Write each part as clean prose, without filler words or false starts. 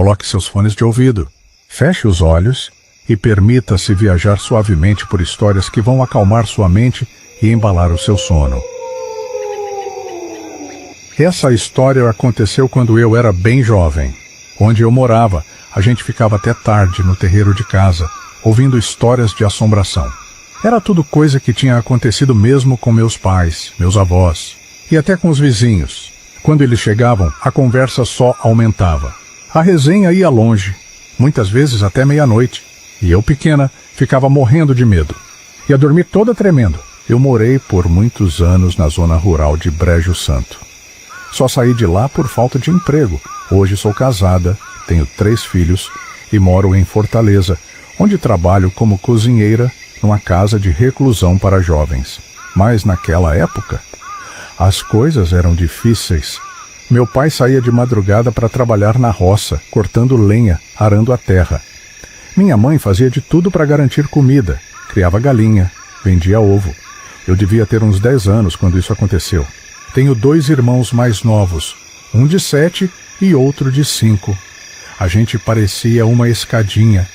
Coloque seus fones de ouvido, feche os olhos e permita-se viajar suavemente por histórias que vão acalmar sua mente e embalar o seu sono. Essa história aconteceu quando eu era bem jovem. Onde eu morava, a gente ficava até tarde no terreiro de casa, ouvindo histórias de assombração. Era tudo coisa que tinha acontecido mesmo com meus pais, meus avós e até com os vizinhos. Quando eles chegavam, a conversa só aumentava. A resenha ia longe, muitas vezes até meia-noite, e eu, pequena, ficava morrendo de medo. Ia dormir toda tremendo. Eu morei por muitos anos na zona rural de Brejo Santo. Só saí de lá por falta de emprego. Hoje sou casada, tenho 3 filhos e moro em Fortaleza, onde trabalho como cozinheira numa casa de reclusão para jovens. Mas naquela época, as coisas eram difíceis. Meu pai saía de madrugada para trabalhar na roça, cortando lenha, arando a terra. Minha mãe fazia de tudo para garantir comida, criava galinha, vendia ovo. Eu devia ter uns 10 anos quando isso aconteceu. Tenho 2 irmãos mais novos, um de 7 e outro de 5. A gente parecia uma escadinha,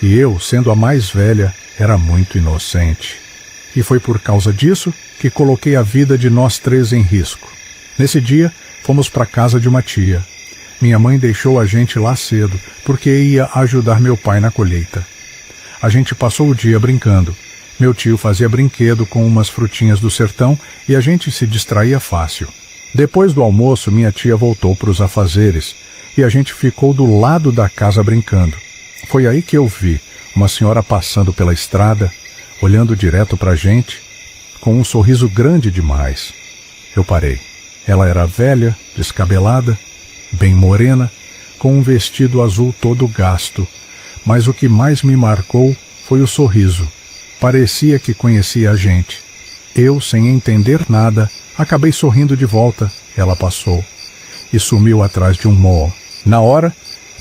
e eu, sendo a mais velha, era muito inocente. E foi por causa disso que coloquei a vida de nós 3 em risco. Nesse dia, fomos para a casa de uma tia. Minha mãe deixou a gente lá cedo, porque ia ajudar meu pai na colheita. A gente passou o dia brincando. Meu tio fazia brinquedo com umas frutinhas do sertão e a gente se distraía fácil. Depois do almoço, minha tia voltou para os afazeres e a gente ficou do lado da casa brincando. Foi aí que eu vi uma senhora passando pela estrada, olhando direto para a gente, com um sorriso grande demais. Eu parei. Ela era velha, descabelada, bem morena, com um vestido azul todo gasto, mas o que mais me marcou foi o sorriso. Parecia que conhecia a gente. Eu, sem entender nada, acabei sorrindo de volta. Ela passou e sumiu atrás de um mó. Na hora,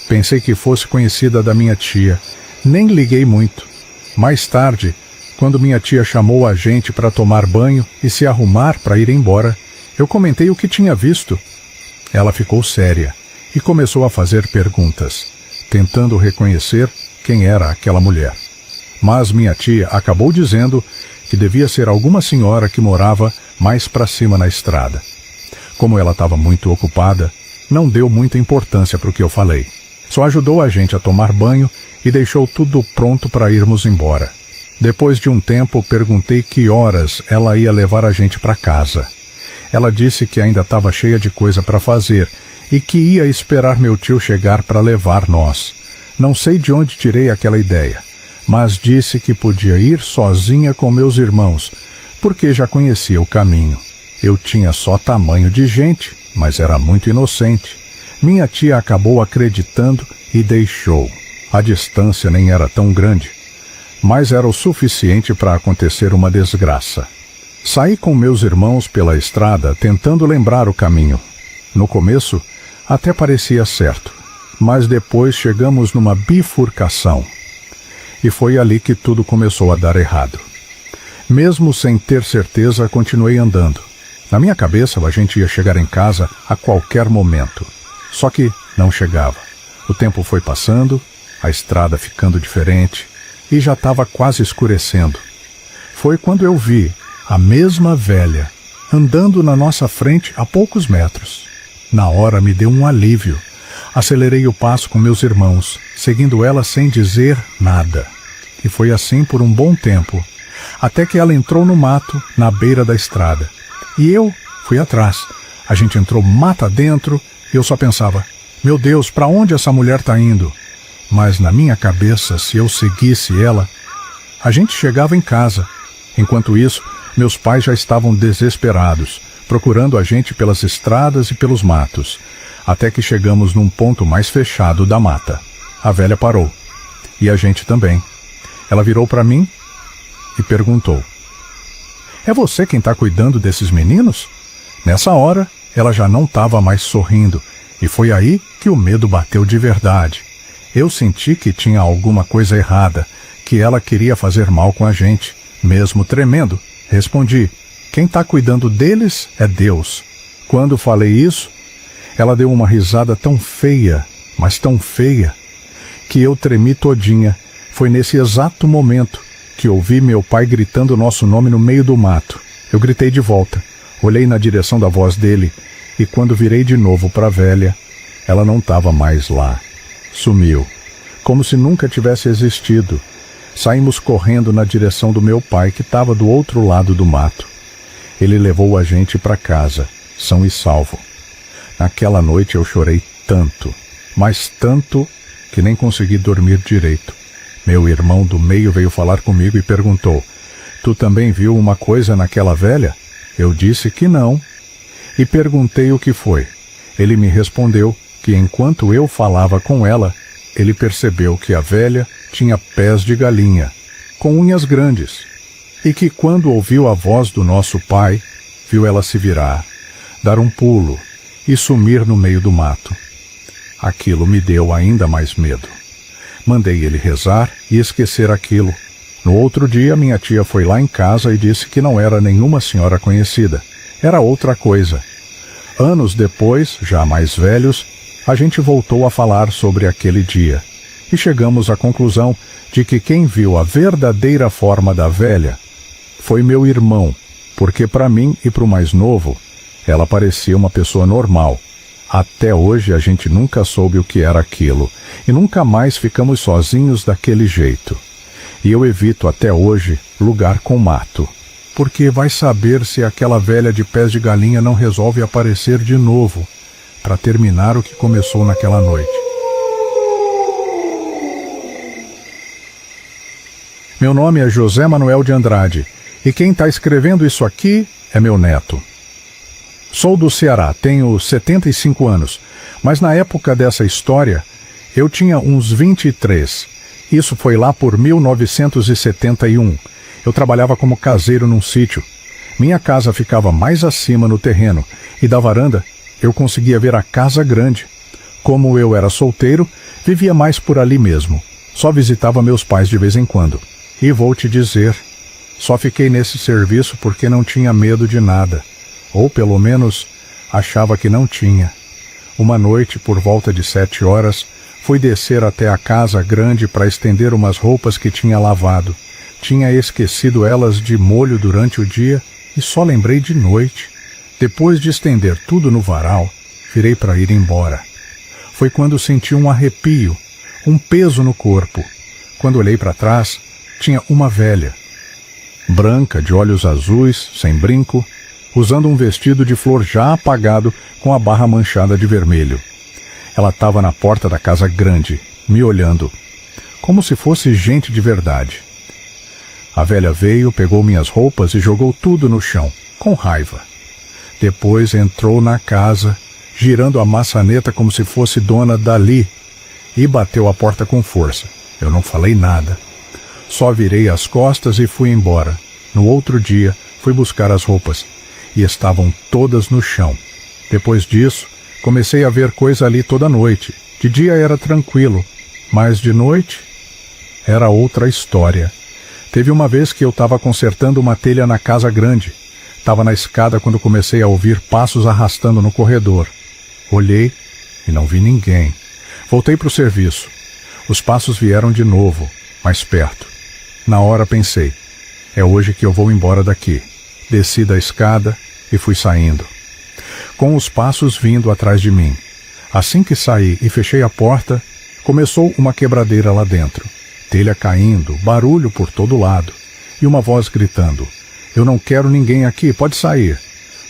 pensei que fosse conhecida da minha tia. Nem liguei muito. Mais tarde, quando minha tia chamou a gente para tomar banho e se arrumar para ir embora, eu comentei o que tinha visto. Ela ficou séria e começou a fazer perguntas, tentando reconhecer quem era aquela mulher. Mas minha tia acabou dizendo que devia ser alguma senhora que morava mais para cima na estrada. Como ela estava muito ocupada, não deu muita importância para o que eu falei. Só ajudou a gente a tomar banho e deixou tudo pronto para irmos embora. Depois de um tempo, perguntei que horas ela ia levar a gente para casa. Ela disse que ainda estava cheia de coisa para fazer e que ia esperar meu tio chegar para levar nós. Não sei de onde tirei aquela ideia, mas disse que podia ir sozinha com meus irmãos, porque já conhecia o caminho. Eu tinha só tamanho de gente, mas era muito inocente. Minha tia acabou acreditando e deixou. A distância nem era tão grande, mas era o suficiente para acontecer uma desgraça. Saí com meus irmãos pela estrada tentando lembrar o caminho. No começo, até parecia certo, mas depois chegamos numa bifurcação. E foi ali que tudo começou a dar errado. Mesmo sem ter certeza, continuei andando. Na minha cabeça, a gente ia chegar em casa a qualquer momento. Só que não chegava. O tempo foi passando, a estrada ficando diferente, e já estava quase escurecendo. Foi quando eu vi a mesma velha andando na nossa frente a poucos metros. Na hora me deu um alívio. Acelerei o passo com meus irmãos, seguindo ela sem dizer nada. E foi assim por um bom tempo, até que ela entrou no mato, na beira da estrada. E eu fui atrás. A gente entrou mata dentro e eu só pensava, meu Deus, para onde essa mulher está indo? Mas na minha cabeça, se eu seguisse ela, a gente chegava em casa. Enquanto isso, meus pais já estavam desesperados, procurando a gente pelas estradas e pelos matos, até que chegamos num ponto mais fechado da mata. A velha parou. E a gente também. Ela virou para mim e perguntou, é você quem está cuidando desses meninos? Nessa hora, ela já não estava mais sorrindo, e foi aí que o medo bateu de verdade. Eu senti que tinha alguma coisa errada, que ela queria fazer mal com a gente. Mesmo tremendo, respondi, quem está cuidando deles é Deus. Quando falei isso, ela deu uma risada tão feia mas tão feia, que eu tremi todinha. Foi nesse exato momento que ouvi meu pai gritando nosso nome no meio do mato. Eu gritei de volta, olhei na direção da voz dele, e quando virei de novo para a velha, ela não estava mais lá. Sumiu, como se nunca tivesse existido. Saímos correndo na direção do meu pai, que estava do outro lado do mato. Ele levou a gente para casa, são e salvo. Naquela noite eu chorei tanto, mas tanto, que nem consegui dormir direito. Meu irmão do meio veio falar comigo e perguntou: "Tu também viu uma coisa naquela velha?" Eu disse que não. E perguntei o que foi. Ele me respondeu que enquanto eu falava com ela, ele percebeu que a velha tinha pés de galinha, com unhas grandes, e que quando ouviu a voz do nosso pai, viu ela se virar, dar um pulo e sumir no meio do mato. Aquilo me deu ainda mais medo. Mandei ele rezar e esquecer aquilo. No outro dia, minha tia foi lá em casa e disse que não era nenhuma senhora conhecida. Era outra coisa. Anos depois, já mais velhos, a gente voltou a falar sobre aquele dia. E chegamos à conclusão de que quem viu a verdadeira forma da velha foi meu irmão, porque para mim e para o mais novo, ela parecia uma pessoa normal. Até hoje a gente nunca soube o que era aquilo, e nunca mais ficamos sozinhos daquele jeito. E eu evito até hoje lugar com mato, porque vai saber se aquela velha de pés de galinha não resolve aparecer de novo, para terminar o que começou naquela noite. Meu nome é José Manuel de Andrade, e quem está escrevendo isso aqui é meu neto. Sou do Ceará, tenho 75 anos, mas na época dessa história, eu tinha uns 23. Isso foi lá por 1971. Eu trabalhava como caseiro num sítio. Minha casa ficava mais acima no terreno, e da varanda eu conseguia ver a casa grande. Como eu era solteiro, vivia mais por ali mesmo. Só visitava meus pais de vez em quando. E vou te dizer, só fiquei nesse serviço porque não tinha medo de nada. Ou pelo menos achava que não tinha. Uma noite, por volta de 7 horas, fui descer até a casa grande para estender umas roupas que tinha lavado. Tinha esquecido elas de molho durante o dia e só lembrei de noite. Depois de estender tudo no varal, virei para ir embora. Foi quando senti um arrepio, um peso no corpo. Quando olhei para trás, tinha uma velha, branca, de olhos azuis, sem brinco, usando um vestido de flor já apagado com a barra manchada de vermelho. Ela estava na porta da casa grande, me olhando, como se fosse gente de verdade. A velha veio, pegou minhas roupas e jogou tudo no chão, com raiva. Depois entrou na casa, girando a maçaneta como se fosse dona dali, e bateu a porta com força. Eu não falei nada. Só virei as costas e fui embora. No outro dia, fui buscar as roupas, e estavam todas no chão. Depois disso, comecei a ver coisa ali toda noite. De dia era tranquilo, mas de noite era outra história. Teve uma vez que eu estava consertando uma telha na casa grande. Estava na escada quando comecei a ouvir passos arrastando no corredor. Olhei e não vi ninguém. Voltei para o serviço. Os passos vieram de novo, mais perto. Na hora pensei, é hoje que eu vou embora daqui. Desci da escada e fui saindo, com os passos vindo atrás de mim. Assim que saí e fechei a porta, começou uma quebradeira lá dentro. Telha caindo, barulho por todo lado, e uma voz gritando: "Eu não quero ninguém aqui, pode sair."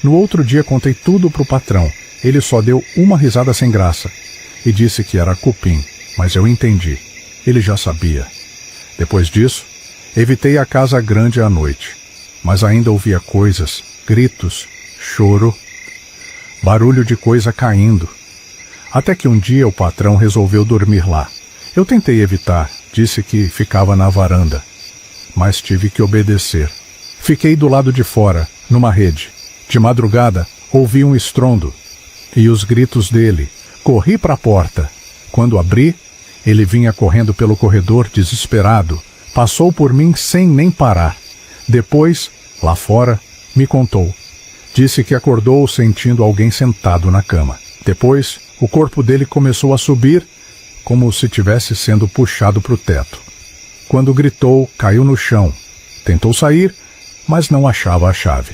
No outro dia contei tudo para o patrão. Ele só deu uma risada sem graça e disse que era cupim, mas eu entendi. Ele já sabia. Depois disso, evitei a casa grande à noite, mas ainda ouvia coisas, gritos, choro, barulho de coisa caindo. Até que um dia o patrão resolveu dormir lá. Eu tentei evitar, disse que ficava na varanda, mas tive que obedecer. Fiquei do lado de fora, numa rede. De madrugada, ouvi um estrondo e os gritos dele. Corri para a porta. Quando abri, ele vinha correndo pelo corredor, desesperado. Passou por mim sem nem parar. Depois, lá fora, me contou. Disse que acordou sentindo alguém sentado na cama. Depois, o corpo dele começou a subir como se tivesse sendo puxado para o teto. Quando gritou, caiu no chão. Tentou sair, mas não achava a chave.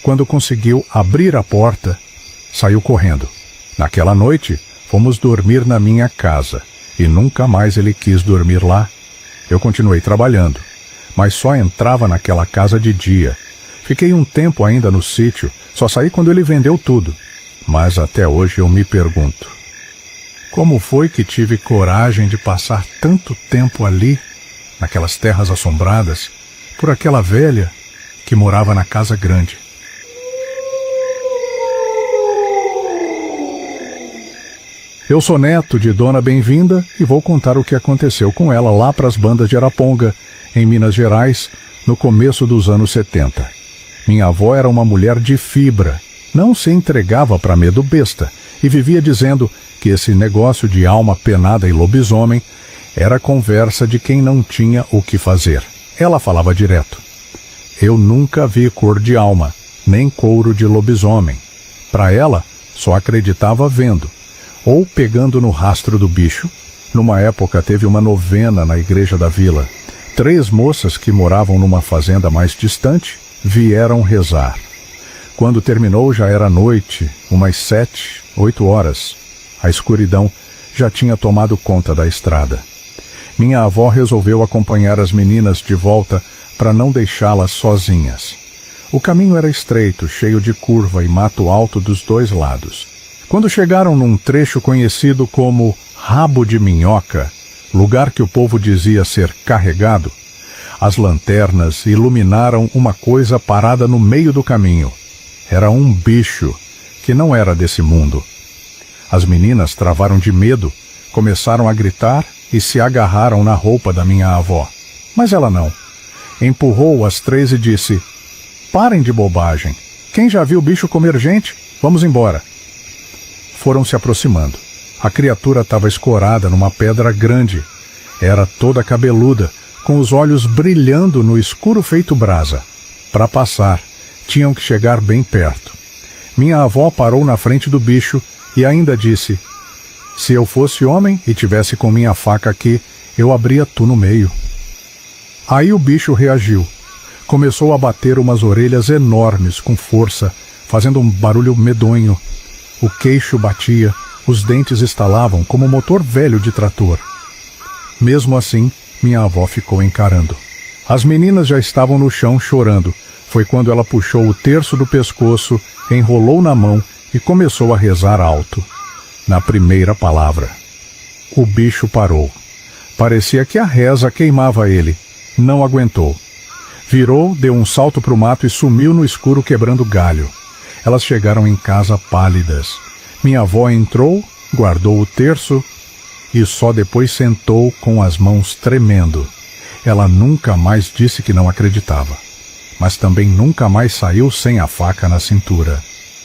Quando conseguiu abrir a porta, saiu correndo. Naquela noite, fomos dormir na minha casa, e nunca mais ele quis dormir lá. Eu continuei trabalhando, mas só entrava naquela casa de dia. Fiquei um tempo ainda no sítio, só saí quando ele vendeu tudo. Mas até hoje eu me pergunto, como foi que tive coragem de passar tanto tempo ali, naquelas terras assombradas, por aquela velha que morava na casa grande? Eu sou neto de Dona Bem-vinda e vou contar o que aconteceu com ela lá para as bandas de Araponga, em Minas Gerais, no começo dos anos 70. Minha avó era uma mulher de fibra, não se entregava para medo besta e vivia dizendo que esse negócio de alma penada e lobisomem era conversa de quem não tinha o que fazer. Ela falava direto: eu nunca vi cor de alma, nem couro de lobisomem. Para ela, só acreditava vendo, ou pegando no rastro do bicho. Numa época teve uma novena na igreja da vila. 3 moças que moravam numa fazenda mais distante vieram rezar. Quando terminou já era noite, umas 7, 8 horas. A escuridão já tinha tomado conta da estrada. Minha avó resolveu acompanhar as meninas de volta para não deixá-las sozinhas. O caminho era estreito, cheio de curva e mato alto dos 2 lados. Quando chegaram num trecho conhecido como Rabo de Minhoca, lugar que o povo dizia ser carregado, as lanternas iluminaram uma coisa parada no meio do caminho. Era um bicho que não era desse mundo. As meninas travaram de medo, começaram a gritar e se agarraram na roupa da minha avó. Mas ela não. Empurrou as 3 e disse: parem de bobagem. Quem já viu bicho comer gente? Vamos embora. Foram se aproximando. A criatura estava escorada numa pedra grande. Era toda cabeluda, com os olhos brilhando no escuro feito brasa. Para passar, tinham que chegar bem perto. Minha avó parou na frente do bicho e ainda disse: se eu fosse homem e tivesse com minha faca aqui, eu abria tu no meio. Aí o bicho reagiu. Começou a bater umas orelhas enormes com força, fazendo um barulho medonho. O queixo batia, os dentes estalavam como motor velho de trator. Mesmo assim, minha avó ficou encarando. As meninas já estavam no chão chorando. Foi quando ela puxou o terço do pescoço, enrolou na mão e começou a rezar alto. Na primeira palavra, o bicho parou. Parecia que a reza queimava ele. Não aguentou. Virou, deu um salto para o mato e sumiu no escuro quebrando galho. Elas chegaram em casa pálidas. Minha avó entrou, guardou o terço e só depois sentou com as mãos tremendo. Ela nunca mais disse que não acreditava, mas também nunca mais saiu sem a faca na cintura.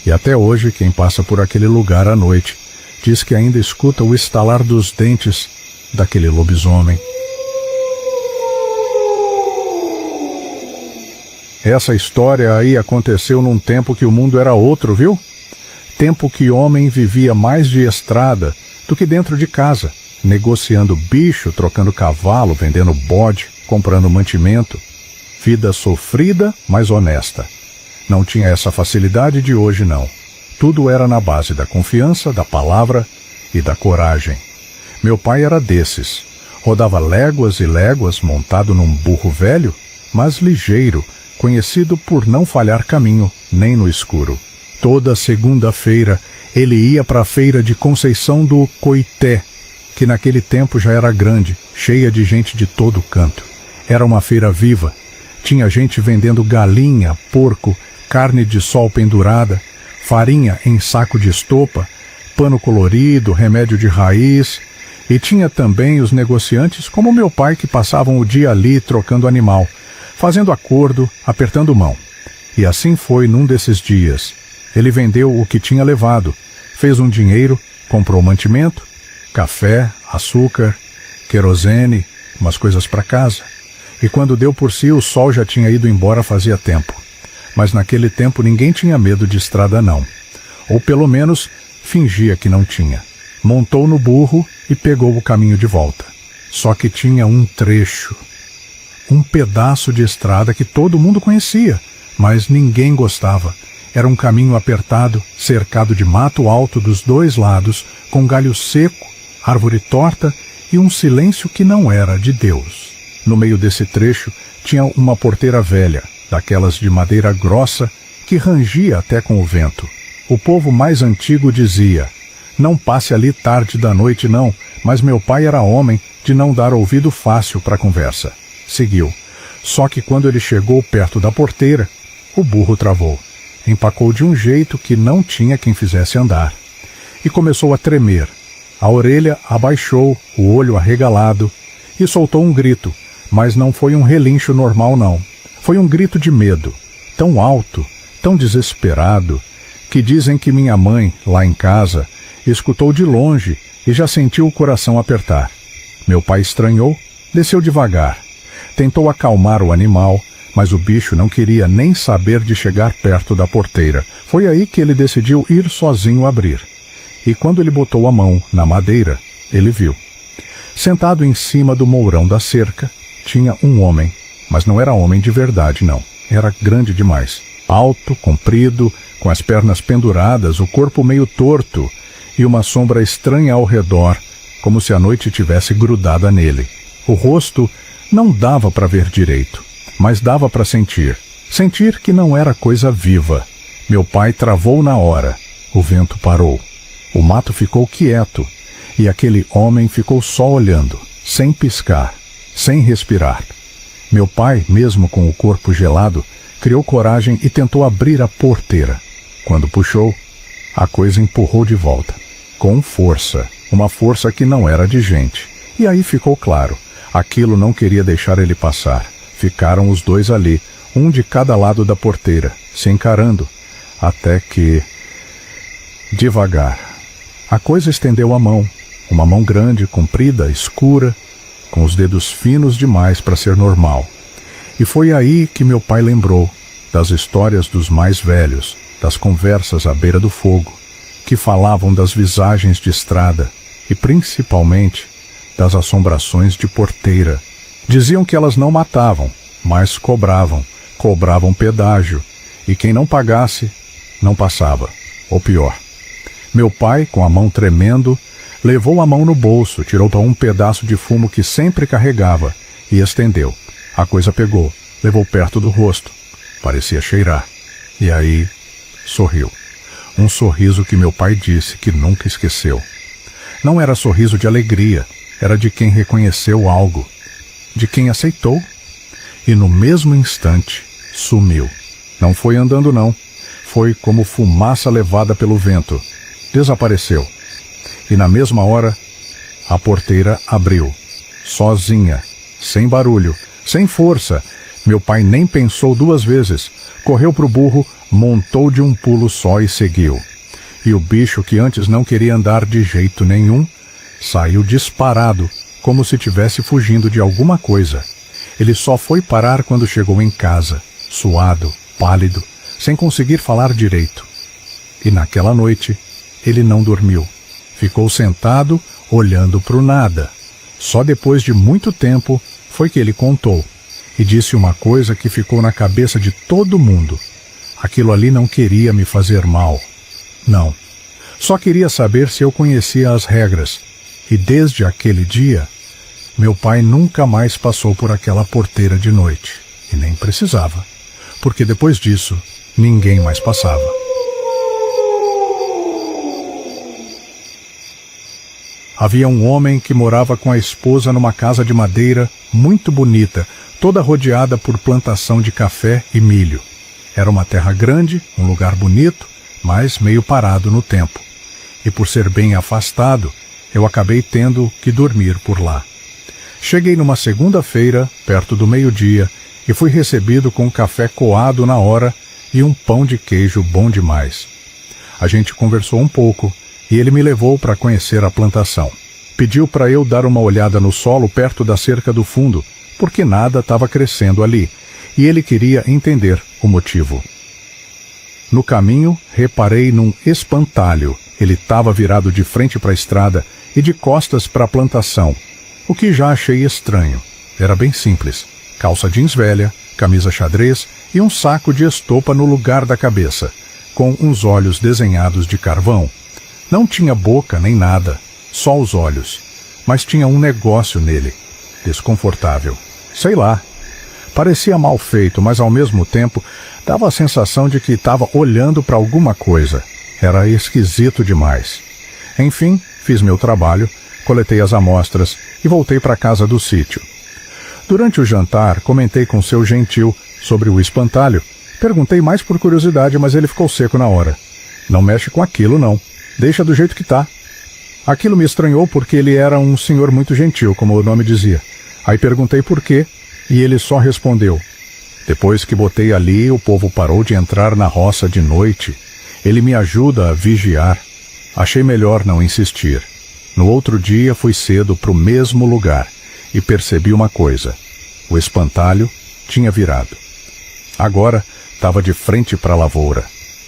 E até hoje, quem passa por aquele lugar à noite diz que ainda escuta o estalar dos dentes daquele lobisomem. Essa história aí aconteceu num tempo que o mundo era outro, viu? Tempo que homem vivia mais de estrada do que dentro de casa, negociando bicho, trocando cavalo, vendendo bode, comprando mantimento. Vida sofrida, mas honesta. Não tinha essa facilidade de hoje, não. Tudo era na base da confiança, da palavra e da coragem. Meu pai era desses. Rodava léguas e léguas montado num burro velho, mas ligeiro, conhecido por não falhar caminho, nem no escuro. Toda segunda-feira ele ia para a feira de Conceição do Coité, que naquele tempo já era grande, cheia de gente de todo canto. Era uma feira viva. Tinha gente vendendo galinha, porco, carne de sol pendurada, farinha em saco de estopa, pano colorido, remédio de raiz, e tinha também os negociantes como meu pai que passavam o dia ali trocando animal, fazendo acordo, apertando mão. E assim foi num desses dias. Ele vendeu o que tinha levado, fez um dinheiro, comprou mantimento, café, açúcar, querosene, umas coisas para casa. E quando deu por si, o sol já tinha ido embora fazia tempo. Mas naquele tempo ninguém tinha medo de estrada não. Ou pelo menos fingia que não tinha. montou no burro e pegou o caminho de volta. Só que tinha um trecho, um pedaço de estrada que todo mundo conhecia, mas ninguém gostava. Era um caminho apertado, cercado de mato alto dos dois lados, com galho seco, árvore torta e um silêncio que não era de Deus. No meio desse trecho tinha uma porteira velha, daquelas de madeira grossa, que rangia até com o vento. O povo mais antigo dizia: "Não passe ali tarde da noite não", mas meu pai era homem de não dar ouvido fácil para a conversa. Seguiu. Só que quando ele chegou perto da porteira, o burro travou. Empacou de um jeito que não tinha quem fizesse andar. E começou a tremer. A orelha abaixou, o olho arregalado, e soltou um grito, mas não foi um relincho normal não. Foi um grito de medo, tão alto, tão desesperado, que dizem que minha mãe, lá em casa, escutou de longe e já sentiu o coração apertar. Meu pai estranhou, desceu devagar. Tentou acalmar o animal, mas o bicho não queria nem saber de chegar perto da porteira. Foi aí que ele decidiu ir sozinho abrir. E quando ele botou a mão na madeira, ele viu. Sentado em cima do mourão da cerca, tinha um homem, mas não era homem de verdade, não. Era grande demais. Alto, comprido, com as pernas penduradas, o corpo meio torto e uma sombra estranha ao redor, como se a noite tivesse grudada nele. O rosto não dava para ver direito, mas dava para sentir. Sentir que não era coisa viva. Meu pai travou na hora. O vento parou. O mato ficou quieto, e aquele homem ficou só olhando, sem piscar, sem respirar. Meu pai, mesmo com o corpo gelado, criou coragem e tentou abrir a porteira. Quando puxou, a coisa empurrou de volta, com força, uma força que não era de gente. E aí ficou claro, aquilo não queria deixar ele passar. Ficaram os dois ali, um de cada lado da porteira, se encarando, até que, devagar, a coisa estendeu a mão, uma mão grande, comprida, escura, com os dedos finos demais para ser normal. E foi aí que meu pai lembrou das histórias dos mais velhos, das conversas à beira do fogo, que falavam das visagens de estrada e, principalmente, das assombrações de porteira. Diziam que elas não matavam, mas cobravam pedágio, e quem não pagasse, não passava, ou pior. Meu pai, com a mão tremendo, levou a mão no bolso, tirou um pedaço de fumo que sempre carregava e estendeu. A coisa pegou, levou perto do rosto. Parecia cheirar. E aí, sorriu. Um sorriso que meu pai disse que nunca esqueceu. Não era sorriso de alegria, era de quem reconheceu algo, de quem aceitou. E no mesmo instante, sumiu. Não foi andando não, foi como fumaça levada pelo vento. Desapareceu. E na mesma hora, a porteira abriu, sozinha, sem barulho, sem força. Meu pai nem pensou duas vezes. Correu pro burro, montou de um pulo só e seguiu. E o bicho, que antes não queria andar de jeito nenhum, saiu disparado, como se tivesse fugindo de alguma coisa. Ele só foi parar quando chegou em casa, suado, pálido, sem conseguir falar direito. E naquela noite, ele não dormiu. Ficou sentado, olhando para o nada. Só depois de muito tempo foi que ele contou. E disse uma coisa que ficou na cabeça de todo mundo. Aquilo ali não queria me fazer mal. Não. Só queria saber se eu conhecia as regras. E desde aquele dia, meu pai nunca mais passou por aquela porteira de noite. E nem precisava. Porque depois disso, ninguém mais passava. Havia um homem que morava com a esposa numa casa de madeira muito bonita, toda rodeada por plantação de café e milho. Era uma terra grande, um lugar bonito, mas meio parado no tempo. E por ser bem afastado, eu acabei tendo que dormir por lá. Cheguei numa segunda-feira, perto do meio-dia, e fui recebido com um café coado na hora e um pão de queijo bom demais. A gente conversou um pouco, e ele me levou para conhecer a plantação. Pediu para eu dar uma olhada no solo perto da cerca do fundo, porque nada estava crescendo ali, e ele queria entender o motivo. No caminho, reparei num espantalho, Ele estava virado de frente para a estrada e de costas para a plantação, o que já achei estranho. Era bem simples: calça jeans velha, camisa xadrez e um saco de estopa no lugar da cabeça, com uns olhos desenhados de carvão. Não tinha boca nem nada, só os olhos, mas tinha um negócio nele, desconfortável. Sei lá, parecia mal feito, mas ao mesmo tempo dava a sensação de que estava olhando para alguma coisa. Era esquisito demais. Enfim, fiz meu trabalho, coletei as amostras e voltei para a casa do sítio. Durante o jantar, comentei com seu gentil sobre o espantalho. Perguntei mais por curiosidade, mas ele ficou seco na hora. Não mexe com aquilo, não. Deixa do jeito que tá. Aquilo me estranhou porque ele era um senhor muito gentil, como o nome dizia. Aí perguntei por quê, e ele só respondeu: depois que botei ali, o povo parou de entrar na roça de noite. Ele me ajuda a vigiar. Achei melhor não insistir. No outro dia fui cedo para o mesmo lugar e percebi uma coisa: o espantalho tinha virado. Agora estava de frente para a lavoura.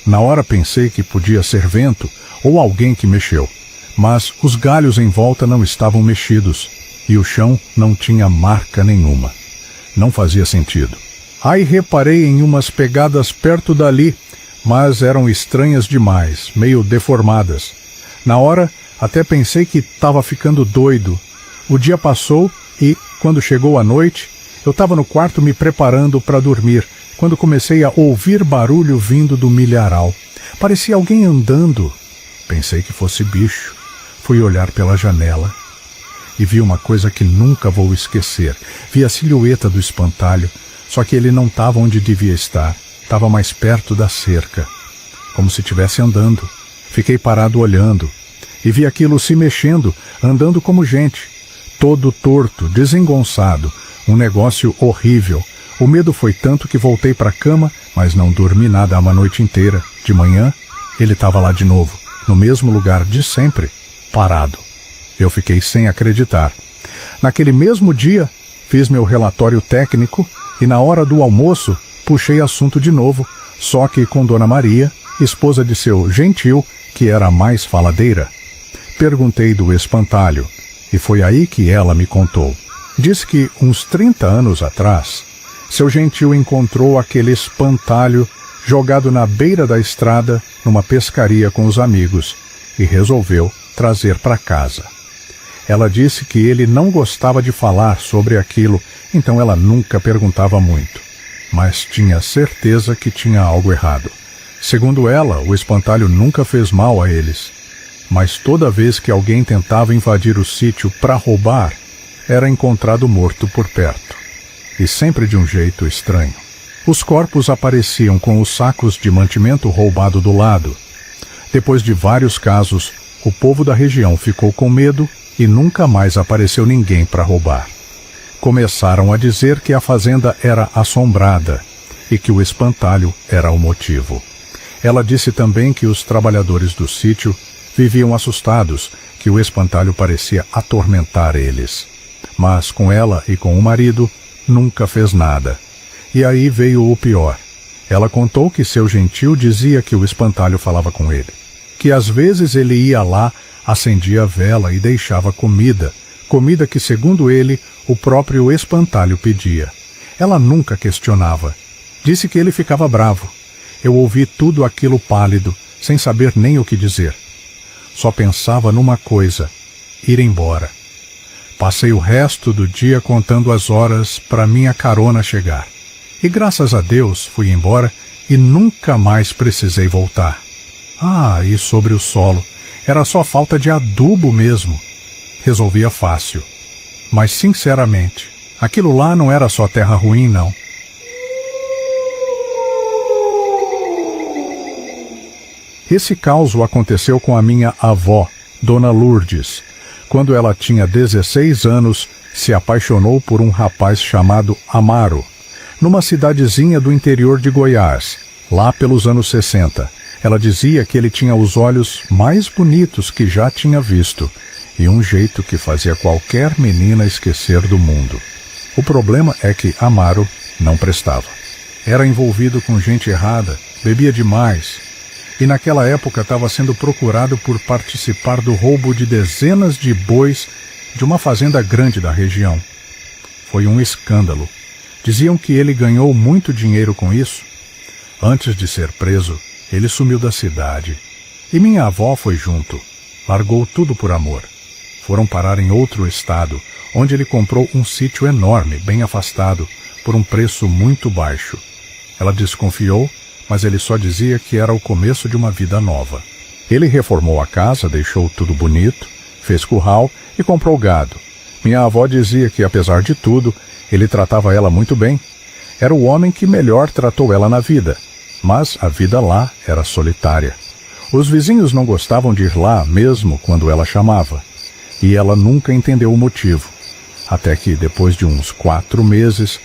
Na hora pensei que podia ser vento ou alguém que mexeu, mas os galhos em volta não estavam mexidos e o chão não tinha marca nenhuma. Não fazia sentido. Aí reparei em umas pegadas perto dali, mas eram estranhas demais, meio deformadas. Na hora, até pensei que estava ficando doido. O dia passou e, quando chegou a noite, eu estava no quarto me preparando para dormir, quando comecei a ouvir barulho vindo do milharal. Parecia alguém andando. Pensei que fosse bicho. Fui olhar pela janela e vi uma coisa que nunca vou esquecer. Vi a silhueta do espantalho, só que ele não estava onde devia estar. Estava mais perto da cerca, como se estivesse andando. Fiquei parado olhando e vi aquilo se mexendo, andando como gente. Todo torto, desengonçado, um negócio horrível. O medo foi tanto que voltei para a cama, mas não dormi nada uma noite inteira. De manhã, ele estava lá de novo, no mesmo lugar de sempre, parado. Eu fiquei sem acreditar. Naquele mesmo dia, fiz meu relatório técnico e na hora do almoço puxei assunto de novo, só que com Dona Maria, esposa de seu gentil, que era a mais faladeira. Perguntei do espantalho e foi aí que ela me contou. Disse que uns 30 anos atrás, seu gentil encontrou aquele espantalho jogado na beira da estrada numa pescaria com os amigos e resolveu trazer para casa. Ela disse que ele não gostava de falar sobre aquilo, então ela nunca perguntava muito, mas tinha certeza que tinha algo errado. Segundo ela, o espantalho nunca fez mal a eles, mas toda vez que alguém tentava invadir o sítio para roubar, era encontrado morto por perto, e sempre de um jeito estranho. Os corpos apareciam com os sacos de mantimento roubado do lado. Depois de vários casos, o povo da região ficou com medo e nunca mais apareceu ninguém para roubar. Começaram a dizer que a fazenda era assombrada e que o espantalho era o motivo. Ela disse também que os trabalhadores do sítio viviam assustados, que o espantalho parecia atormentar eles. Mas com ela e com o marido, nunca fez nada. E aí veio o pior. Ela contou que seu gentil dizia que o espantalho falava com ele, que às vezes ele ia lá, acendia a vela e deixava comida que, segundo ele, o próprio espantalho pedia. Ela nunca questionava. Disse que ele ficava bravo. Eu ouvi tudo aquilo pálido, sem saber nem o que dizer. Só pensava numa coisa: ir embora. Passei o resto do dia contando as horas para minha carona chegar. E graças a Deus fui embora e nunca mais precisei voltar. Ah, e sobre o solo, era só falta de adubo mesmo. Resolvia fácil. Mas sinceramente, aquilo lá não era só terra ruim, não. Esse caso aconteceu com a minha avó, Dona Lourdes. Quando ela tinha 16 anos, se apaixonou por um rapaz chamado Amaro, numa cidadezinha do interior de Goiás, lá pelos anos 60. Ela dizia que ele tinha os olhos mais bonitos que já tinha visto e um jeito que fazia qualquer menina esquecer do mundo. O problema é que Amaro não prestava. Era envolvido com gente errada, bebia demais. e naquela época estava sendo procurado por participar do roubo de dezenas de bois de uma fazenda grande da região. Foi um escândalo. Diziam que ele ganhou muito dinheiro com isso. Antes de ser preso, ele sumiu da cidade. E minha avó foi junto. Largou tudo por amor. Foram parar em outro estado, onde ele comprou um sítio enorme, bem afastado, por um preço muito baixo. Ela desconfiou, mas ele só dizia que era o começo de uma vida nova. Ele reformou a casa, deixou tudo bonito, fez curral e comprou gado. Minha avó dizia que, apesar de tudo, ele tratava ela muito bem. Era o homem que melhor tratou ela na vida, mas a vida lá era solitária. Os vizinhos não gostavam de ir lá, mesmo quando ela chamava. E ela nunca entendeu o motivo. Até que, depois de uns 4 meses,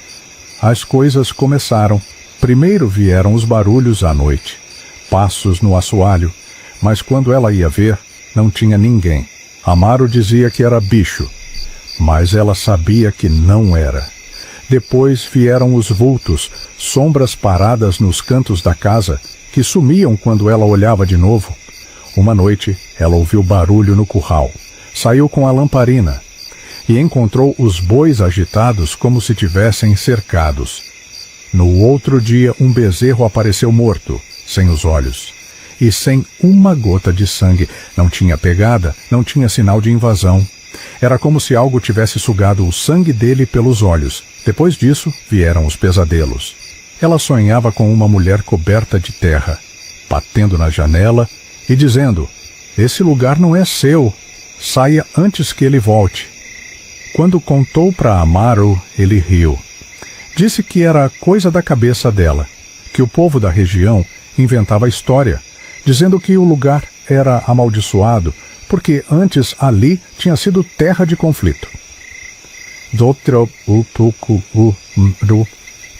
as coisas começaram. Primeiro vieram os barulhos à noite, passos no assoalho, mas quando ela ia ver, não tinha ninguém. Amaro dizia que era bicho, mas ela sabia que não era. Depois vieram os vultos, sombras paradas nos cantos da casa, que sumiam quando ela olhava de novo. Uma noite, ela ouviu barulho no curral. Saiu com a lamparina e encontrou os bois agitados como se tivessem cercados. No outro dia, um bezerro apareceu morto, sem os olhos, e sem uma gota de sangue. Não tinha pegada, não tinha sinal de invasão. Era como se algo tivesse sugado o sangue dele pelos olhos. Depois disso, vieram os pesadelos. Ela sonhava com uma mulher coberta de terra, batendo na janela e dizendo: "Esse lugar não é seu. Saia antes que ele volte." Quando contou para Amaro, ele riu. Disse que era coisa da cabeça dela, que o povo da região inventava história, dizendo que o lugar era amaldiçoado, porque antes ali tinha sido terra de conflito.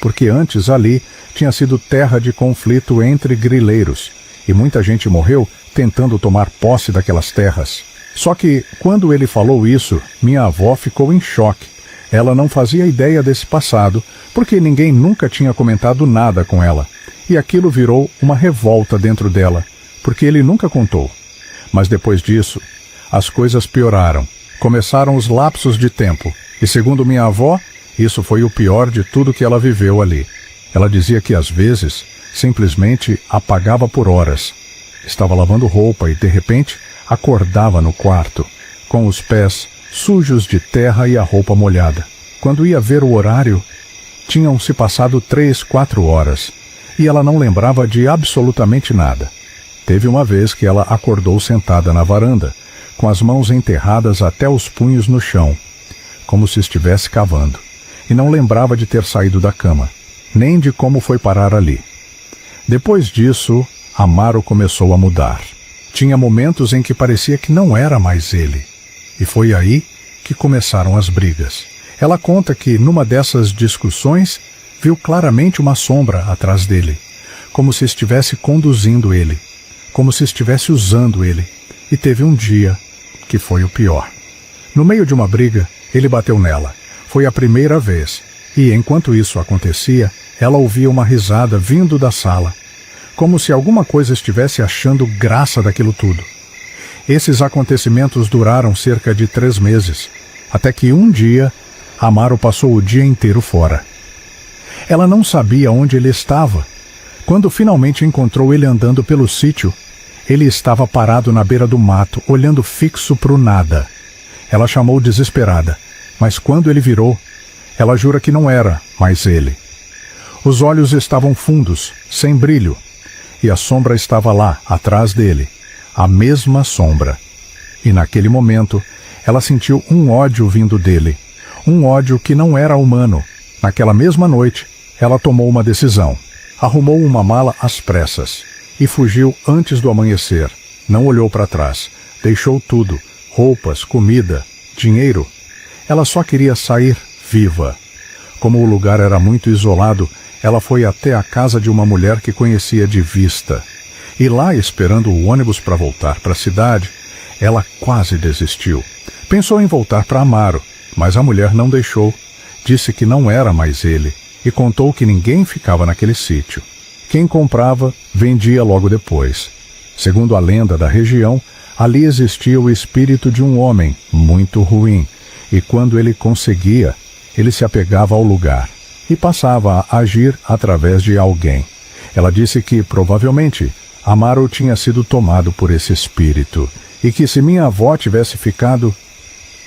Porque antes ali tinha sido terra de conflito entre grileiros, e muita gente morreu tentando tomar posse daquelas terras. Só que, quando ele falou isso, minha avó ficou em choque. Ela não fazia ideia desse passado, porque ninguém nunca tinha comentado nada com ela. E aquilo virou uma revolta dentro dela, porque ele nunca contou. Mas depois disso, as coisas pioraram. Começaram os lapsos de tempo. E segundo minha avó, isso foi o pior de tudo que ela viveu ali. Ela dizia que às vezes, simplesmente apagava por horas. Estava lavando roupa e, de repente, acordava no quarto, com os pés sujos de terra e a roupa molhada. Quando ia ver o horário, tinham se passado 3, 4 horas, e ela não lembrava de absolutamente nada. Teve uma vez que ela acordou sentada na varanda, com as mãos enterradas até os punhos no chão, como se estivesse cavando, e não lembrava de ter saído da cama, nem de como foi parar ali. Depois disso, Amaro começou a mudar. Tinha momentos em que parecia que não era mais ele. E foi aí que começaram as brigas. Ela conta que, numa dessas discussões, viu claramente uma sombra atrás dele, como se estivesse conduzindo ele, como se estivesse usando ele. E teve um dia que foi o pior. No meio de uma briga, ele bateu nela. Foi a primeira vez. E, enquanto isso acontecia, ela ouvia uma risada vindo da sala, como se alguma coisa estivesse achando graça daquilo tudo. Esses acontecimentos duraram cerca de 3 meses, até que um dia, Amaro passou o dia inteiro fora. Ela não sabia onde ele estava. Quando finalmente encontrou ele andando pelo sítio, ele estava parado na beira do mato, olhando fixo para o nada. Ela chamou desesperada, mas quando ele virou, ela jura que não era mais ele. Os olhos estavam fundos, sem brilho, e a sombra estava lá, atrás dele, a mesma sombra. E naquele momento, ela sentiu um ódio vindo dele, um ódio que não era humano. Naquela mesma noite, ela tomou uma decisão. Arrumou uma mala às pressas e fugiu antes do amanhecer. Não olhou para trás, deixou tudo, roupas, comida, dinheiro. Ela só queria sair viva. Como o lugar era muito isolado, ela foi até a casa de uma mulher que conhecia de vista. E lá, esperando o ônibus para voltar para a cidade, ela quase desistiu. Pensou em voltar para Amaro, mas a mulher não deixou. Disse que não era mais ele e contou que ninguém ficava naquele sítio. Quem comprava, vendia logo depois. Segundo a lenda da região, ali existia o espírito de um homem muito ruim, e quando ele conseguia, ele se apegava ao lugar e passava a agir através de alguém. Ela disse que, provavelmente, Amaro tinha sido tomado por esse espírito, e que se minha avó tivesse ficado,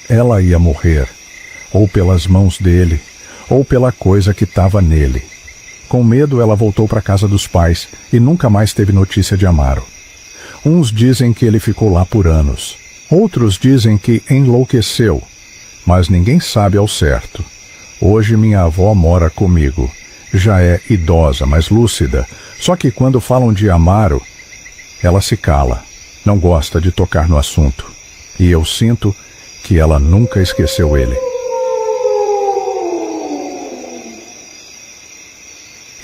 ela ia morrer, ou pelas mãos dele, ou pela coisa que estava nele. Com medo, ela voltou para a casa dos pais e nunca mais teve notícia de Amaro. Uns dizem que ele ficou lá por anos. Outros dizem que enlouqueceu, mas ninguém sabe ao certo. Hoje minha avó mora comigo. Já é idosa, mas lúcida. Só que quando falam de Amaro, ela se cala. Não gosta de tocar no assunto. E eu sinto que ela nunca esqueceu ele.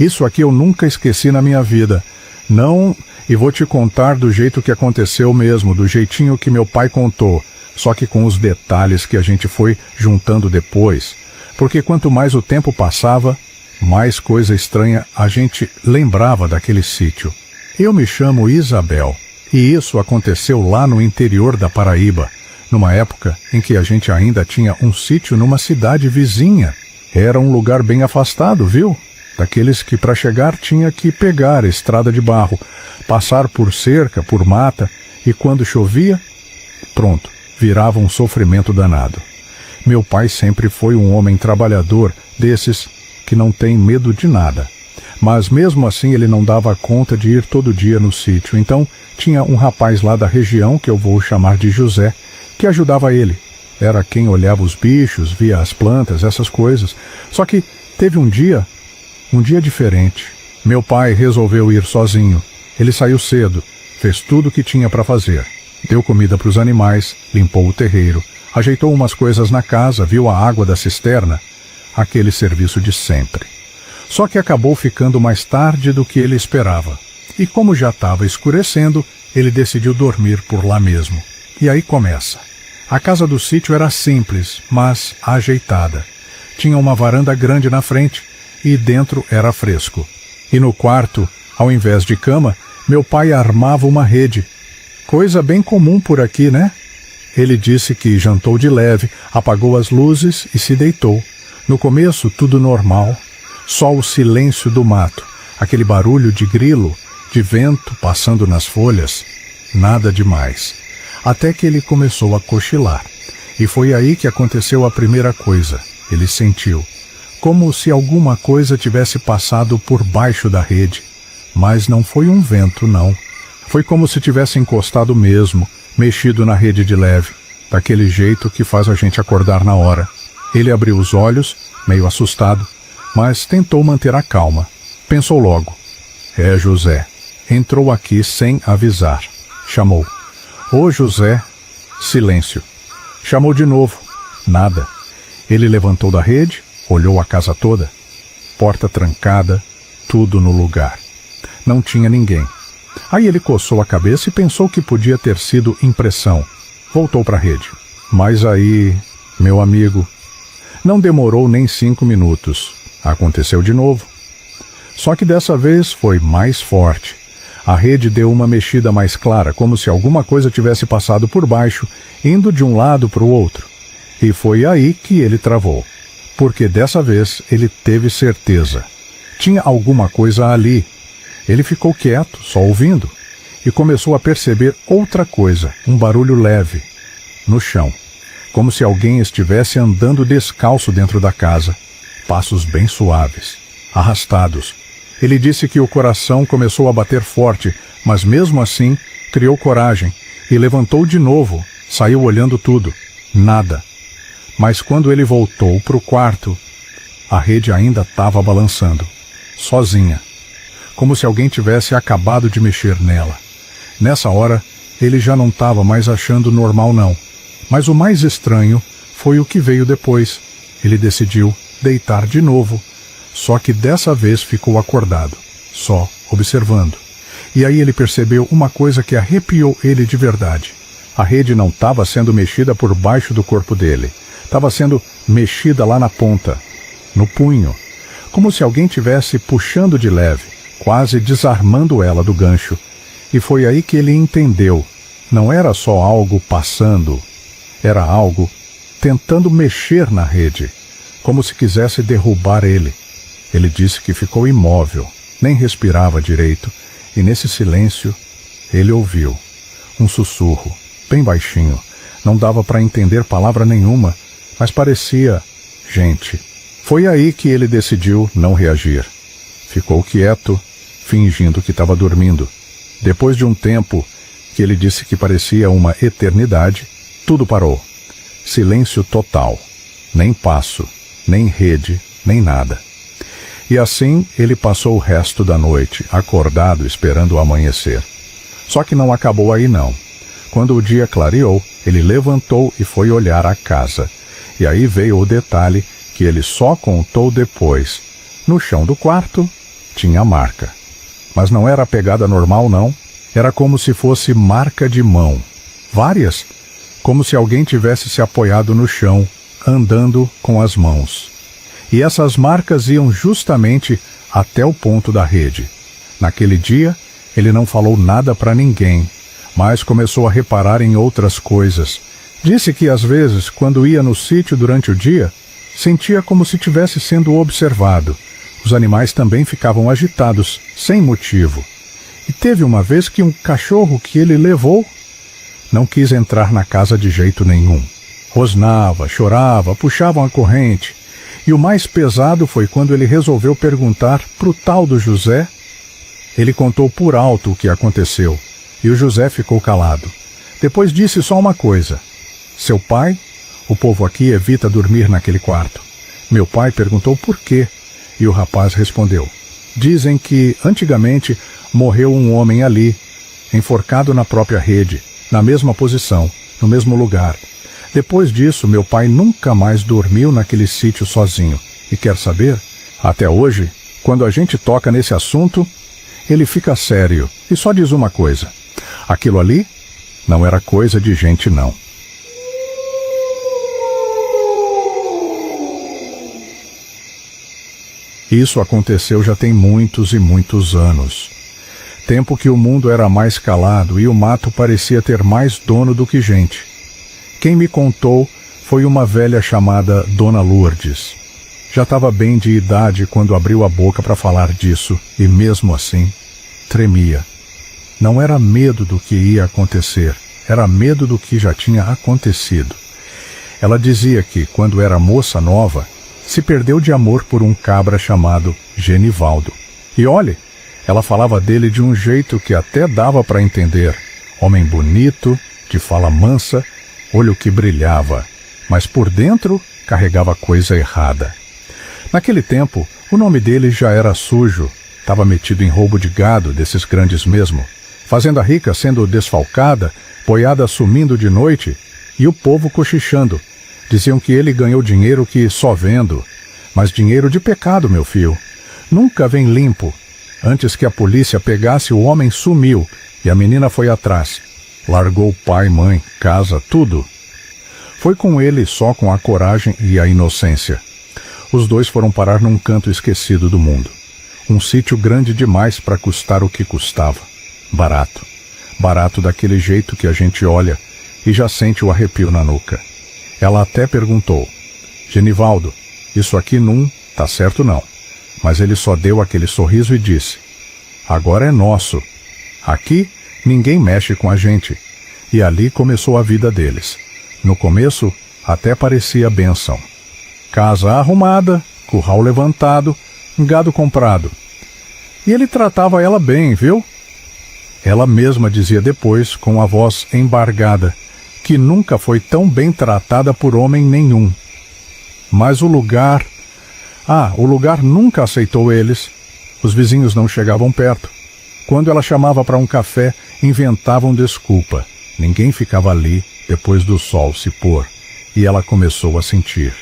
Isso aqui eu nunca esqueci na minha vida. Não, e vou te contar do jeito que aconteceu mesmo, do jeitinho que meu pai contou, só que com os detalhes que a gente foi juntando depois. Porque quanto mais o tempo passava, mais coisa estranha a gente lembrava daquele sítio. Eu me chamo Isabel, e isso aconteceu lá no interior da Paraíba, numa época em que a gente ainda tinha um sítio numa cidade vizinha. Era um lugar bem afastado, viu? Daqueles que para chegar tinha que pegar a estrada de barro, passar por cerca, por mata, e quando chovia, pronto, virava um sofrimento danado. Meu pai sempre foi um homem trabalhador, desses que não tem medo de nada. Mas mesmo assim ele não dava conta de ir todo dia no sítio, então tinha um rapaz lá da região, que eu vou chamar de José, que ajudava ele. Era quem olhava os bichos, via as plantas, essas coisas. Só que teve um dia diferente. Meu pai resolveu ir sozinho. Ele saiu cedo, fez tudo o que tinha para fazer. Deu comida para os animais, limpou o terreiro, ajeitou umas coisas na casa, viu a água da cisterna, aquele serviço de sempre. Só que acabou ficando mais tarde do que ele esperava. E como já estava escurecendo, ele decidiu dormir por lá mesmo. E aí começa. A casa do sítio era simples, mas ajeitada. Tinha uma varanda grande na frente, e dentro era fresco. E no quarto, ao invés de cama, meu pai armava uma rede. Coisa bem comum por aqui, né? Ele disse que jantou de leve, apagou as luzes e se deitou. No começo, tudo normal. Só o silêncio do mato, aquele barulho de grilo, de vento passando nas folhas. Nada demais. Até que ele começou a cochilar. E foi aí que aconteceu a primeira coisa. Ele sentiu como se alguma coisa tivesse passado por baixo da rede. Mas não foi um vento, não. Foi como se tivesse encostado mesmo, mexido na rede de leve, daquele jeito que faz a gente acordar na hora. Ele abriu os olhos, meio assustado, mas tentou manter a calma. Pensou logo. É José. Entrou aqui sem avisar. Chamou. Ô José. Silêncio. Chamou de novo. Nada. Ele levantou da rede, olhou a casa toda. Porta trancada, tudo no lugar. Não tinha ninguém. Aí ele coçou a cabeça e pensou que podia ter sido impressão. Voltou para a rede. Mas aí, meu amigo, não demorou nem 5 minutos. Aconteceu de novo. Só que dessa vez foi mais forte. A rede deu uma mexida mais clara, como se alguma coisa tivesse passado por baixo, indo de um lado para o outro. E foi aí que ele travou. Porque dessa vez ele teve certeza. Tinha alguma coisa ali. Ele ficou quieto, só ouvindo, e começou a perceber outra coisa, um barulho leve, no chão, como se alguém estivesse andando descalço dentro da casa, passos bem suaves, arrastados. Ele disse que o coração começou a bater forte, mas mesmo assim criou coragem e levantou de novo, saiu olhando tudo, nada. Mas quando ele voltou para o quarto, a rede ainda estava balançando, sozinha, como se alguém tivesse acabado de mexer nela. Nessa hora, ele já não estava mais achando normal não. Mas o mais estranho foi o que veio depois. Ele decidiu deitar de novo, só que dessa vez ficou acordado, só observando. E aí ele percebeu uma coisa que arrepiou ele de verdade. A rede não estava sendo mexida por baixo do corpo dele. Estava sendo mexida lá na ponta, no punho, como se alguém tivesse puxando de leve, quase desarmando ela do gancho. E foi aí que ele entendeu. Não era só algo passando, era algo tentando mexer na rede, como se quisesse derrubar ele. Ele disse que ficou imóvel, nem respirava direito, e nesse silêncio ele ouviu um sussurro, bem baixinho. Não dava para entender palavra nenhuma, mas parecia gente. Foi aí que ele decidiu não reagir. Ficou quieto, fingindo que estava dormindo. Depois de um tempo, que ele disse que parecia uma eternidade, tudo parou. Silêncio total. Nem passo, nem rede, nem nada. E assim ele passou o resto da noite, acordado, esperando o amanhecer. Só que não acabou aí não. Quando o dia clareou, ele levantou e foi olhar a casa. E aí veio o detalhe que ele só contou depois. No chão do quarto tinha marca. Mas não era pegada normal não. Era como se fosse marca de mão. Várias. Como se alguém tivesse se apoiado no chão, andando com as mãos. E essas marcas iam justamente até o ponto da rede. Naquele dia, ele não falou nada para ninguém, mas começou a reparar em outras coisas. Disse que, às vezes, quando ia no sítio durante o dia, sentia como se estivesse sendo observado. Os animais também ficavam agitados, sem motivo. E teve uma vez que um cachorro que ele levou não quis entrar na casa de jeito nenhum. Rosnava, chorava, puxavam a corrente. E o mais pesado foi quando ele resolveu perguntar para o tal do José. Ele contou por alto o que aconteceu, e o José ficou calado. Depois disse só uma coisa. Seu pai? O povo aqui evita dormir naquele quarto. Meu pai perguntou por quê, e o rapaz respondeu. Dizem que, antigamente, morreu um homem ali, enforcado na própria rede, na mesma posição, no mesmo lugar. Depois disso, meu pai nunca mais dormiu naquele sítio sozinho. E quer saber? Até hoje, quando a gente toca nesse assunto, ele fica sério e só diz uma coisa. Aquilo ali não era coisa de gente, não. Isso aconteceu já tem muitos e muitos anos. Tempo que o mundo era mais calado e o mato parecia ter mais dono do que gente. Quem me contou foi uma velha chamada Dona Lourdes. Já estava bem de idade quando abriu a boca para falar disso, e mesmo assim, tremia. Não era medo do que ia acontecer, era medo do que já tinha acontecido. Ela dizia que, quando era moça nova, se perdeu de amor por um cabra chamado Genivaldo. E olhe, ela falava dele de um jeito que até dava para entender. Homem bonito, de fala mansa, olho que brilhava, mas por dentro carregava coisa errada. Naquele tempo, o nome dele já era sujo, estava metido em roubo de gado, desses grandes mesmo. Fazenda rica sendo desfalcada, boiada sumindo de noite, e o povo cochichando. Diziam que ele ganhou dinheiro que só vendo, mas dinheiro de pecado, meu filho. Nunca vem limpo. Antes que a polícia pegasse, o homem sumiu, e a menina foi atrás. Largou pai, mãe, casa, tudo. Foi com ele só com a coragem e a inocência. Os dois foram parar num canto esquecido do mundo. Um sítio grande demais para custar o que custava. Barato. Barato daquele jeito que a gente olha e já sente o arrepio na nuca. Ela até perguntou. Genivaldo, isso aqui não tá certo não. Mas ele só deu aquele sorriso e disse. Agora é nosso. Aqui ninguém mexe com a gente. E ali começou a vida deles. No começo, até parecia bênção. Casa arrumada, curral levantado, gado comprado. E ele tratava ela bem, viu? Ela mesma dizia depois, com a voz embargada, que nunca foi tão bem tratada por homem nenhum. Mas o lugar nunca aceitou eles. Os vizinhos não chegavam perto. Quando ela chamava para um café, inventavam desculpa. Ninguém ficava ali depois do sol se pôr. E ela começou a sentir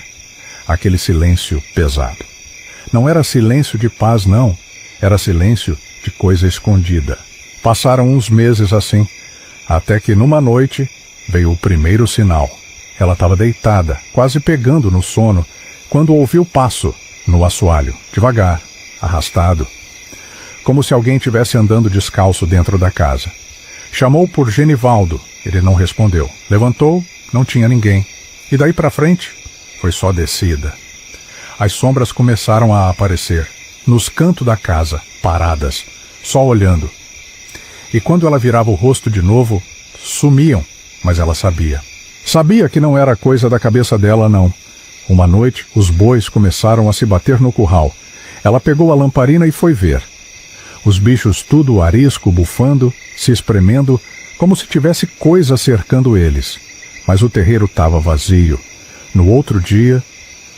aquele silêncio pesado. Não era silêncio de paz, não. Era silêncio de coisa escondida. Passaram uns meses assim, até que numa noite veio o primeiro sinal. Ela estava deitada, quase pegando no sono, quando ouviu passo no assoalho, devagar, arrastado, como se alguém estivesse andando descalço dentro da casa. Chamou por Genivaldo. Ele não respondeu. Levantou, não tinha ninguém. E daí para frente, foi só descida. As sombras começaram a aparecer, nos cantos da casa, paradas, só olhando. E quando ela virava o rosto de novo, sumiam, mas ela sabia. Sabia que não era coisa da cabeça dela, não. Uma noite, os bois começaram a se bater no curral. Ela pegou a lamparina e foi ver. Os bichos tudo arisco, bufando, se espremendo, como se tivesse coisa cercando eles. Mas o terreiro estava vazio. No outro dia,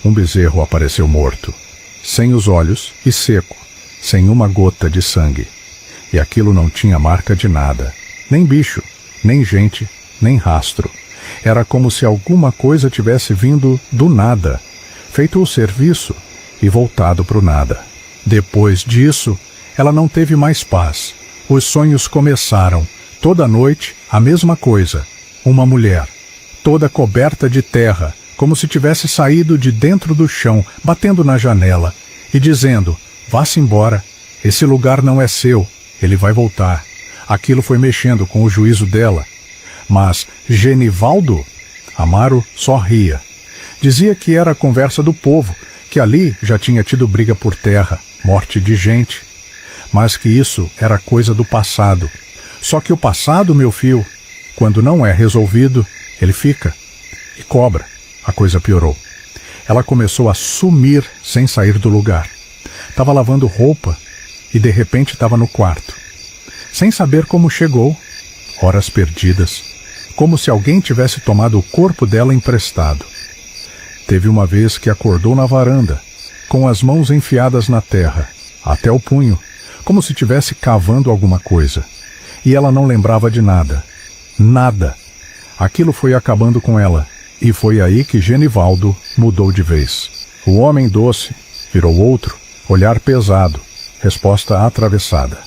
um bezerro apareceu morto, sem os olhos e seco, sem uma gota de sangue. E aquilo não tinha marca de nada, nem bicho, nem gente, nem rastro. Era como se alguma coisa tivesse vindo do nada, feito o serviço e voltado para o nada. Depois disso, ela não teve mais paz. Os sonhos começaram. Toda noite, a mesma coisa. Uma mulher, toda coberta de terra, como se tivesse saído de dentro do chão, batendo na janela e dizendo: vá-se embora, esse lugar não é seu, ele vai voltar. Aquilo foi mexendo com o juízo dela. Mas Genivaldo, Amaro só ria. Dizia que era a conversa do povo, que ali já tinha tido briga por terra, morte de gente. Mas que isso era coisa do passado. Só que o passado, meu filho, quando não é resolvido, ele fica e cobra. A coisa piorou. Ela começou a sumir sem sair do lugar. Estava lavando roupa e de repente estava no quarto. Sem saber como chegou, horas perdidas, como se alguém tivesse tomado o corpo dela emprestado. Teve uma vez que acordou na varanda, com as mãos enfiadas na terra, até o punho, como se estivesse cavando alguma coisa. E ela não lembrava de nada. Nada. Aquilo foi acabando com ela. E foi aí que Genivaldo mudou de vez. O homem doce virou outro, olhar pesado, resposta atravessada.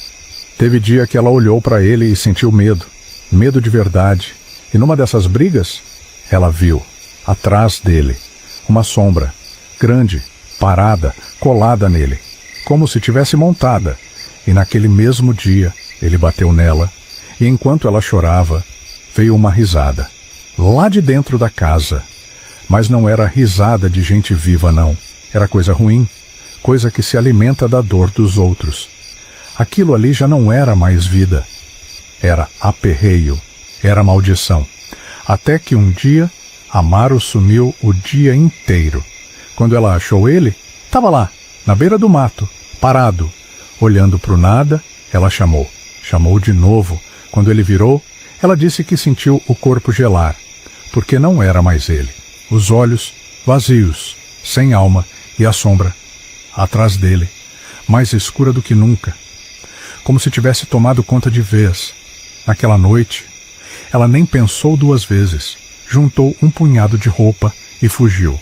Teve dia que ela olhou para ele e sentiu medo, medo de verdade. E numa dessas brigas, ela viu, atrás dele, uma sombra, grande, parada, colada nele, como se tivesse montada. E naquele mesmo dia, ele bateu nela, e enquanto ela chorava, veio uma risada. Lá de dentro da casa. Mas não era risada de gente viva, não. Era coisa ruim, coisa que se alimenta da dor dos outros. Aquilo ali já não era mais vida. Era aperreio, era maldição. Até que um dia, Amaro sumiu o dia inteiro. Quando ela achou ele, estava lá, na beira do mato, parado. Olhando para o nada, ela chamou. Chamou de novo. Quando ele virou, ela disse que sentiu o corpo gelar, porque não era mais ele. Os olhos vazios, sem alma, e a sombra, atrás dele, mais escura do que nunca, como se tivesse tomado conta de vez. Naquela noite, ela nem pensou duas vezes, juntou um punhado de roupa e fugiu,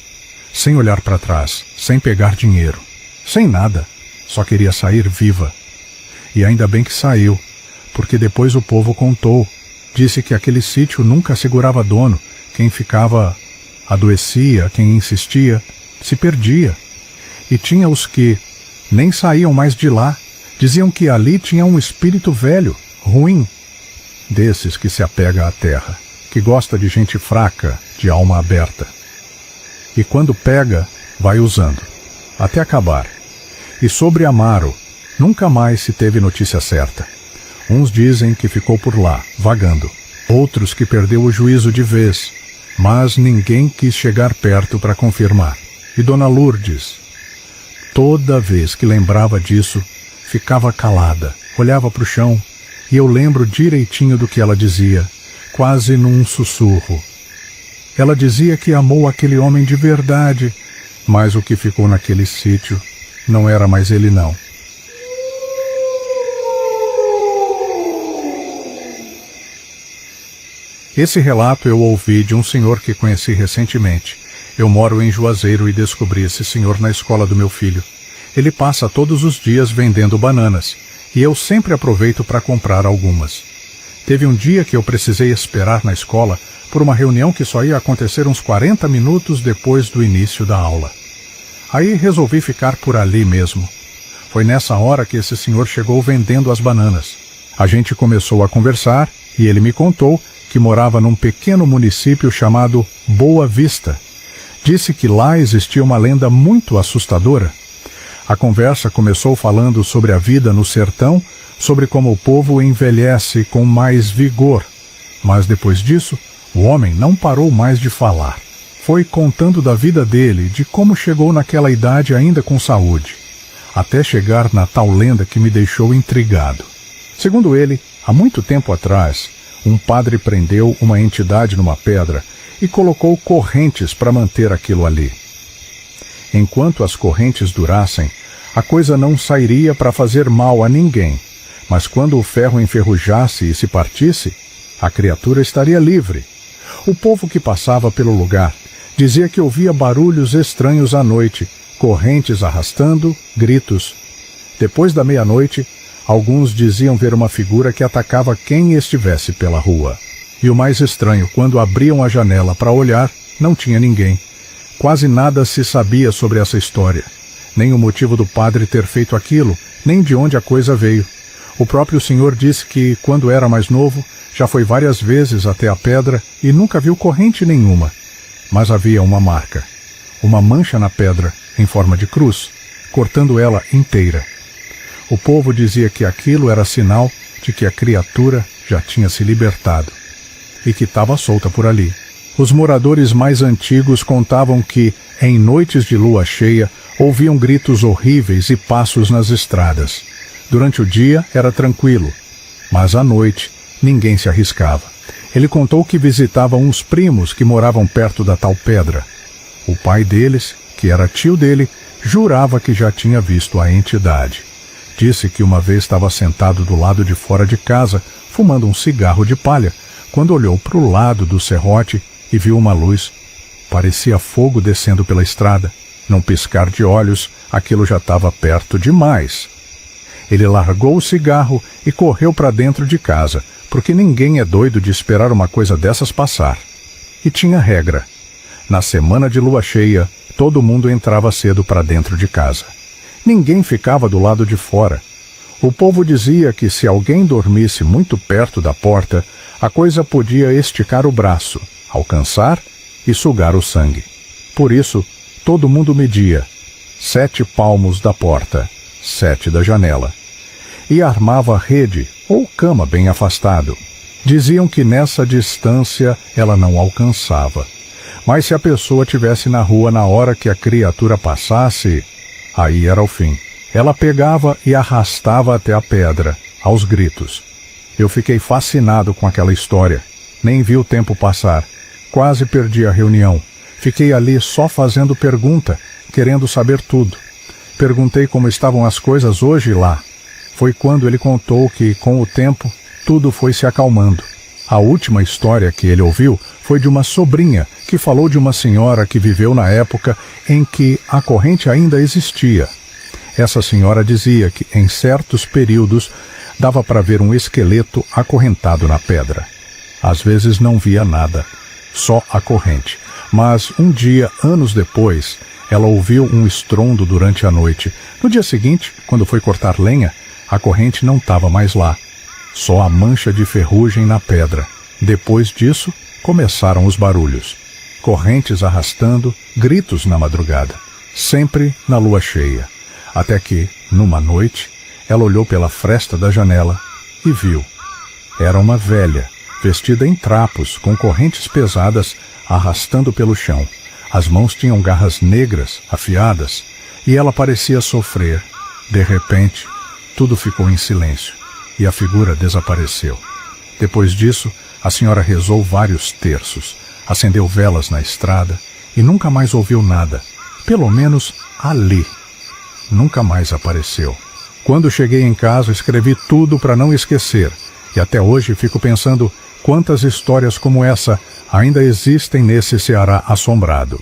sem olhar para trás, sem pegar dinheiro, sem nada, só queria sair viva. E ainda bem que saiu, porque depois o povo contou. Disse que aquele sítio nunca segurava dono. Quem ficava adoecia, quem insistia, se perdia. E tinha os que nem saíam mais de lá. Diziam que ali tinha um espírito velho, ruim, desses que se apega à terra, que gosta de gente fraca, de alma aberta. E quando pega, vai usando, até acabar. E sobre Amaro, nunca mais se teve notícia certa. Uns dizem que ficou por lá, vagando. Outros que perdeu o juízo de vez. Mas ninguém quis chegar perto para confirmar. E Dona Lourdes, toda vez que lembrava disso, ficava calada, olhava para o chão, e eu lembro direitinho do que ela dizia, quase num sussurro. Ela dizia que amou aquele homem de verdade, mas o que ficou naquele sítio não era mais ele, não. Esse relato eu ouvi de um senhor que conheci recentemente. Eu moro em Juazeiro e descobri esse senhor na escola do meu filho. Ele passa todos os dias vendendo bananas, e eu sempre aproveito para comprar algumas. Teve um dia que eu precisei esperar na escola por uma reunião que só ia acontecer uns 40 minutos depois do início da aula. Aí resolvi ficar por ali mesmo. Foi nessa hora que esse senhor chegou vendendo as bananas. A gente começou a conversar e ele me contou que morava num pequeno município chamado Boa Vista. Disse que lá existia uma lenda muito assustadora. A conversa começou falando sobre a vida no sertão, sobre como o povo envelhece com mais vigor. Mas depois disso, o homem não parou mais de falar. Foi contando da vida dele, de como chegou naquela idade ainda com saúde, até chegar na tal lenda que me deixou intrigado. Segundo ele, há muito tempo atrás, um padre prendeu uma entidade numa pedra e colocou correntes para manter aquilo ali. Enquanto as correntes durassem, a coisa não sairia para fazer mal a ninguém, mas quando o ferro enferrujasse e se partisse, a criatura estaria livre. O povo que passava pelo lugar dizia que ouvia barulhos estranhos à noite, correntes arrastando, gritos. Depois da meia-noite, alguns diziam ver uma figura que atacava quem estivesse pela rua. E o mais estranho, quando abriam a janela para olhar, não tinha ninguém. Quase nada se sabia sobre essa história. Nem o motivo do padre ter feito aquilo, nem de onde a coisa veio. O próprio senhor disse que, quando era mais novo, já foi várias vezes até a pedra e nunca viu corrente nenhuma. Mas havia uma marca. Uma mancha na pedra, em forma de cruz, cortando ela inteira. O povo dizia que aquilo era sinal de que a criatura já tinha se libertado e que estava solta por ali. Os moradores mais antigos contavam que, em noites de lua cheia, ouviam gritos horríveis e passos nas estradas. Durante o dia era tranquilo, mas à noite ninguém se arriscava. Ele contou que visitava uns primos que moravam perto da tal pedra. O pai deles, que era tio dele, jurava que já tinha visto a entidade. Disse que uma vez estava sentado do lado de fora de casa, fumando um cigarro de palha, quando olhou para o lado do serrote e viu uma luz. Parecia fogo descendo pela estrada. Num piscar de olhos, aquilo já estava perto demais. Ele largou o cigarro e correu para dentro de casa, porque ninguém é doido de esperar uma coisa dessas passar. E tinha regra. Na semana de lua cheia, todo mundo entrava cedo para dentro de casa. Ninguém ficava do lado de fora. O povo dizia que se alguém dormisse muito perto da porta, a coisa podia esticar o braço, alcançar e sugar o sangue. Por isso, todo mundo media 7 palmos da porta, 7 da janela, e armava rede ou cama bem afastado. Diziam que nessa distância ela não alcançava. Mas se a pessoa estivesse na rua na hora que a criatura passasse, aí era o fim. Ela pegava e arrastava até a pedra, aos gritos. Eu fiquei fascinado com aquela história. Nem vi o tempo passar. Quase perdi a reunião. Fiquei ali só fazendo pergunta, querendo saber tudo. Perguntei como estavam as coisas hoje lá. Foi quando ele contou que, com o tempo, tudo foi se acalmando. A última história que ele ouviu foi de uma sobrinha que falou de uma senhora que viveu na época em que a corrente ainda existia. Essa senhora dizia que, em certos períodos, dava para ver um esqueleto acorrentado na pedra. Às vezes não via nada, só a corrente. Mas um dia, anos depois, ela ouviu um estrondo durante a noite. No dia seguinte, quando foi cortar lenha, a corrente não estava mais lá. Só a mancha de ferrugem na pedra. Depois disso, começaram os barulhos. Correntes arrastando, gritos na madrugada. Sempre na lua cheia. Até que, numa noite, ela olhou pela fresta da janela e viu. Era uma velha, vestida em trapos, com correntes pesadas, arrastando pelo chão. As mãos tinham garras negras, afiadas, e ela parecia sofrer. De repente, tudo ficou em silêncio, e a figura desapareceu. Depois disso, a senhora rezou vários terços, acendeu velas na estrada, e nunca mais ouviu nada. Pelo menos ali. Nunca mais apareceu. Quando cheguei em casa, escrevi tudo para não esquecer, e até hoje fico pensando quantas histórias como essa ainda existem nesse Ceará assombrado.